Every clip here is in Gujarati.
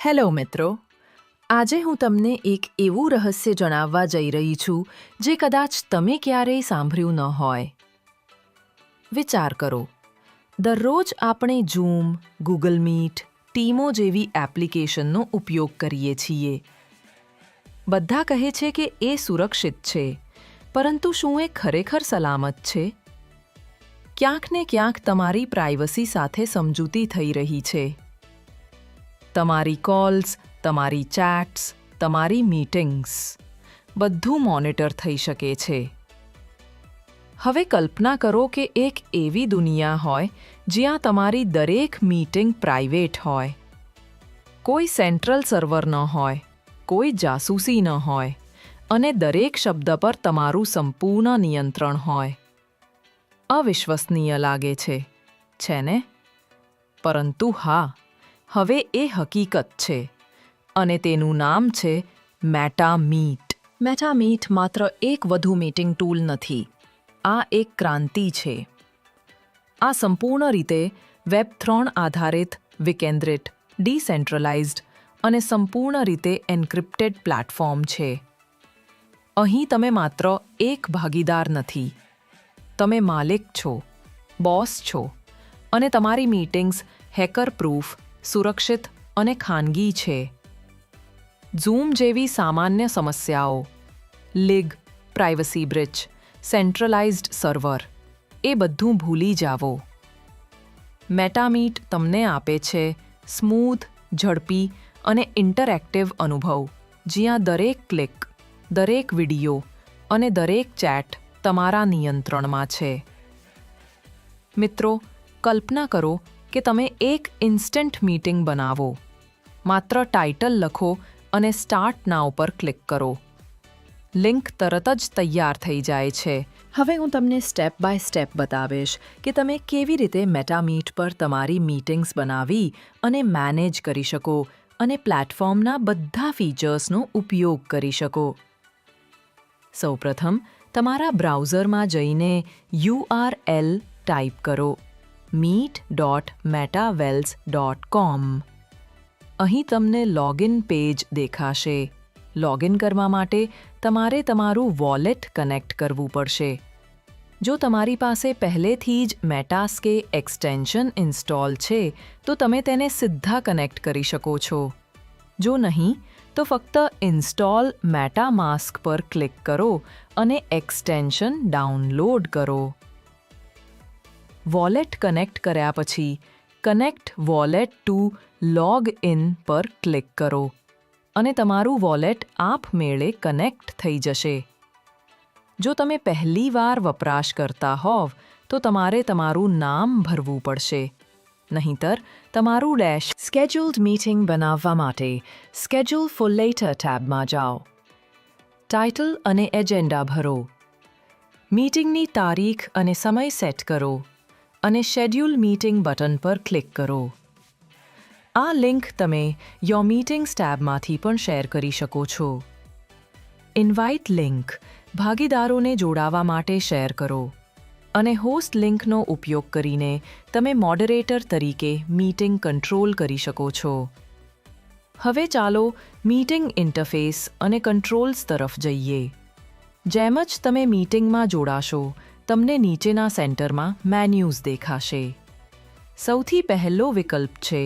હેલો મિત્રો, આજે હું તમને એક એવું રહસ્ય જણાવવા જઈ રહી છું જે કદાચ તમે ક્યારેય સાંભળ્યું ન હોય. વિચાર કરો, દરરોજ આપણે ઝૂમ, ગૂગલ મીટ, ટીમો જેવી એપ્લિકેશનનો ઉપયોગ કરીએ છીએ. બધા કહે છે કે એ સુરક્ષિત છે, પરંતુ શું એ ખરેખર સલામત છે? ક્યાંક ને ક્યાંક તમારી પ્રાઇવસી સાથે સમજૂતી થઈ રહી છે. તમારી કોલ્સ, તમારી ચેટ્સ, તમારી મીટિંગ્સ બધું મોનિટર થઈ શકે છે. હવે કલ્પના કરો કે એક એવી દુનિયા હોય જ્યાં તમારી દરેક મીટિંગ પ્રાઇવેટ હોય. કોઈ સેન્ટ્રલ સર્વર ન હોય, કોઈ જાસૂસી ન હોય અને દરેક શબ્દ પર તમારું સંપૂર્ણ નિયંત્રણ હોય. અવિશ્વસનીય લાગે છે ને? પરંતુ હા, હવે એ હકીકત છે અને તેનું નામ છે મેટામીટ. મેટામીટ માત્ર એક વધુ મીટિંગ ટૂલ નથી, આ એક ક્રાંતિ છે. આ સંપૂર્ણ રીતે વેબ3 આધારિત, વિકેન્દ્રિત, ડિસેન્ટ્રલાઇઝ્ડ અને સંપૂર્ણ રીતે એન્ક્રિપ્ટેડ પ્લેટફોર્મ છે. અહીં તમે માત્ર એક ભાગીદાર નથી, તમે માલિક છો, બોસ છો અને તમારી મીટિંગ્સ હેકર પ્રૂફ, સુરક્ષિત અને ખાનગી છે. ઝૂમ જેવી સામાન્ય સમસ્યાઓ, leak, privacy breach, centralised server એ બધું ભૂલી જાઓ. મેટામીટ તમને આપે છે સ્મૂથ, ઝડપી અને ઇન્ટરેક્ટિવ અનુભવ, જ્યાં દરેક ક્લિક, દરેક વિડિયો અને દરેક ચેટ તમારા નિયંત્રણમાં છે. મિત્રો, કલ્પના કરો કે તમે એક ઇન્સ્ટન્ટ મીટિંગ બનાવો. માત્ર ટાઇટલ લખો અને સ્ટાર્ટ નાઉ પર ક્લિક કરો. લિંક તરત જ તૈયાર થઈ જાય છે. હવે હું તમને સ્ટેપ બાય સ્ટેપ બતાવીશ કે તમે કેવી રીતે મેટામીટ પર તમારી મીટિંગ્સ બનાવી અને મેનેજ કરી શકો અને પ્લેટફોર્મના બધા ફીચર્સનો ઉપયોગ કરી શકો. સૌપ્રથમ, તમારા બ્રાઉઝરમાં જઈને URL ટાઈપ કરો: meet.metaverse.com. અહીં તમને લોગિન પેજ દેખાશે. લોગિન કરવા માટે તમારે તમારું વોલેટ કનેક્ટ કરવું પડશે. જો તમારી પાસે પહેલેથી જ મેટાસ્કે એક્સટેન્શન ઇન્સ્ટોલ છે, તો તમે તેને સીધા કનેક્ટ કરી શકો છો. જો નહીં, તો ફક્ત ઇન્સ્ટોલ મેટામાસ્ક પર ક્લિક કરો અને એક્સટેન્શન ડાઉનલોડ કરો. વોલેટ કનેક્ટ કર્યા પછી connect wallet to log in પર ક્લિક કરો અને તમારું વોલેટ આપમેળે કનેક્ટ થઈ જશે. જો તમે પહેલીવાર વપરાશકર્તા હોવ, તો તમારે તમારું નામ ભરવું પડશે. નહીંતર તમારું ડેશ સ્કેડ્યુલ્ડ મીટિંગ બનાવવા માટે સ્કેડ્યુલ ફોર લેટર ટેબમાં જાઓ. ટાઇટલ અને એજન્ડા ભરો. મીટિંગની તારીખ અને સમય સેટ કરો અને શેડ્યુલ મીટિંગ બટન પર ક્લિક કરો. આ લિંક તમે યોર મીટિંગ્સ ટેબમાંથી પણ શેર કરી શકો છો. ઇન્વાઇટ લિંક ભાગીદારોને જોડાવા માટે શેર કરો અને હોસ્ટ લિંકનો ઉપયોગ કરીને તમે મોડરેટર તરીકે મીટિંગ કંટ્રોલ કરી શકો છો. હવે ચાલો મીટિંગ ઇન્ટરફેસ અને કંટ્રોલ્સ તરફ જઈએ. જેમ જ તમે મીટિંગમાં જોડાશો, તમને નીચેના સેન્ટરમાં મેન્યુઝ દેખાશે. સૌથી પહેલો વિકલ્પ છે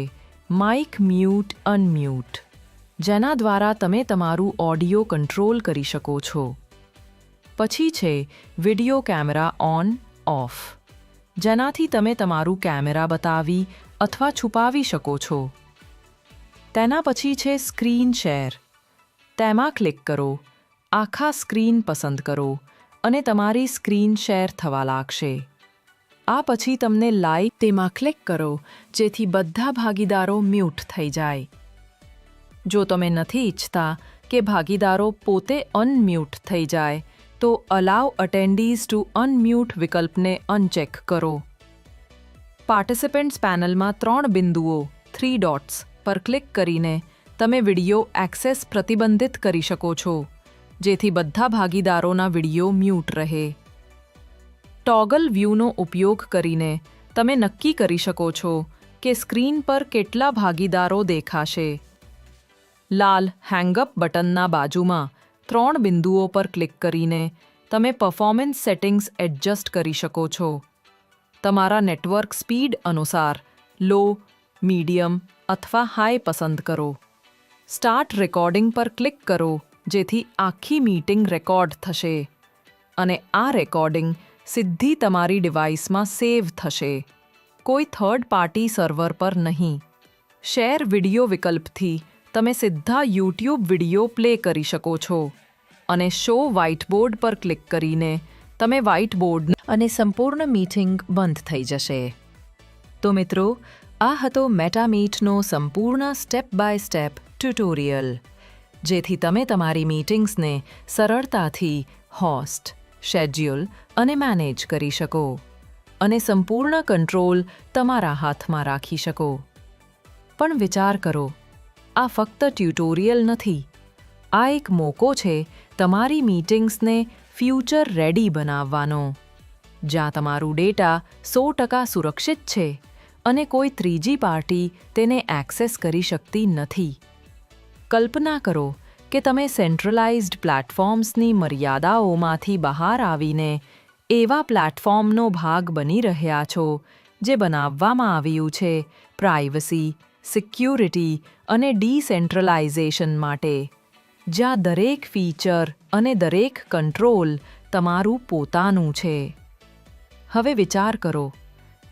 માઇક મ્યુટ અનમ્યુટ, જેના દ્વારા તમે તમારું ઓડિયો કંટ્રોલ કરી શકો છો. પછી છે વિડિયો કેમેરા ઓન ઓફ, જેનાથી તમે તમારું કેમેરા બતાવી અથવા છુપાવી શકો છો. તેના પછી છે સ્ક્રીન શેર. તેમાં ક્લિક કરો, આખા સ્ક્રીન પસંદ કરો અને તમારી સ્ક્રીન શેર થવા લાગશે. આ પછી તમને લાઈવ તેમાં ક્લિક કરો, જેથી બધા ભાગીદારો મ્યુટ થઈ જાય. જો તમે નથી ઈચ્છતા કે ભાગીદારો પોતે અનમ્યુટ થઈ જાય, તો અલાઉ અટેન્ડીઝ ટુ અનમ્યુટ વિકલ્પને અનચેક કરો. પાર્ટિસિપન્ટ્સ પેનલમાં 3 બિંદુઓ 3 ડોટ્સ પર ક્લિક કરીને તમે વિડિયો એક્સેસ પ્રતિબંધિત કરી શકો છો, જેથી બધા ભાગીદારોના વિડિયો મ્યુટ રહે. ટોગલ વ્યૂનો ઉપયોગ કરીને તમે નક્કી કરી શકો છો કે સ્ક્રીન પર કેટલા ભાગીદારો દેખાશે. લાલ હેંગઅપ બટનના બાજુમાં 3 બિંદુઓ પર ક્લિક કરીને તમે પરફોર્મન્સ સેટિંગ્સ એડજસ્ટ કરી શકો છો. તમારા નેટવર્ક સ્પીડ અનુસાર લો, મીડિયમ અથવા હાઈ પસંદ કરો. સ્ટાર્ટ રેકોર્ડિંગ પર ક્લિક કરો જેથી આખી મીટિંગ રેકોર્ડ થશે અને આ રેકોર્ડિંગ સીધી તમારી ડિવાઇસમાં સેવ થશે, કોઈ થર્ડ પાર્ટી સર્વર પર નહીં. શેર વિડિયો વિકલ્પથી તમે સીધા યુટ્યુબ વિડિયો પ્લે કરી શકો છો અને શો વ્હાઇટબોર્ડ પર ક્લિક કરીને તમે વ્હાઇટબોર્ડ અને સંપૂર્ણ મીટિંગ બંધ થઈ જશે. તો મિત્રો, આ હતો મેટામીટનો સંપૂર્ણ સ્ટેપ બાય સ્ટેપ ટ્યુટોરિયલ, જેથી તમે તમારી મીટિંગ્સને સરળતાથી હોસ્ટ, શેડ્યુલ અને મેનેજ કરી શકો અને સંપૂર્ણ કંટ્રોલ તમારા હાથમાં રાખી શકો. પણ વિચાર કરો, આ ફક્ત ટ્યુટોરિયલ નથી, આ એક મોકો છે તમારી મીટિંગ્સને ફ્યુચર રેડી બનાવવાનો, જ્યાં તમારું ડેટા 100% સુરક્ષિત છે અને કોઈ ત્રીજી પાર્ટી તેને એક્સેસ કરી શકતી નથી. કલ્પના કરો કે તમે સેન્ટ્રલાઇઝ્ડ પ્લેટફોર્મ્સની મર્યાદાઓમાંથી બહાર આવીને એવા પ્લેટફોર્મનો ભાગ બની રહ્યા છો જે બનાવવામાં આવ્યું છે પ્રાઇવસી, સિક્યુરિટી અને ડિસેન્ટ્રલાઇઝેશન માટે, જ્યાં દરેક ફીચર અને દરેક કંટ્રોલ તમારું પોતાનું છે. હવે વિચાર કરો,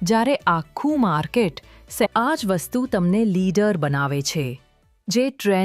જ્યારે આખું માર્કેટ આ જ વસ્તુ તમને લીડર બનાવે છે, જે ટ્રેન્ડ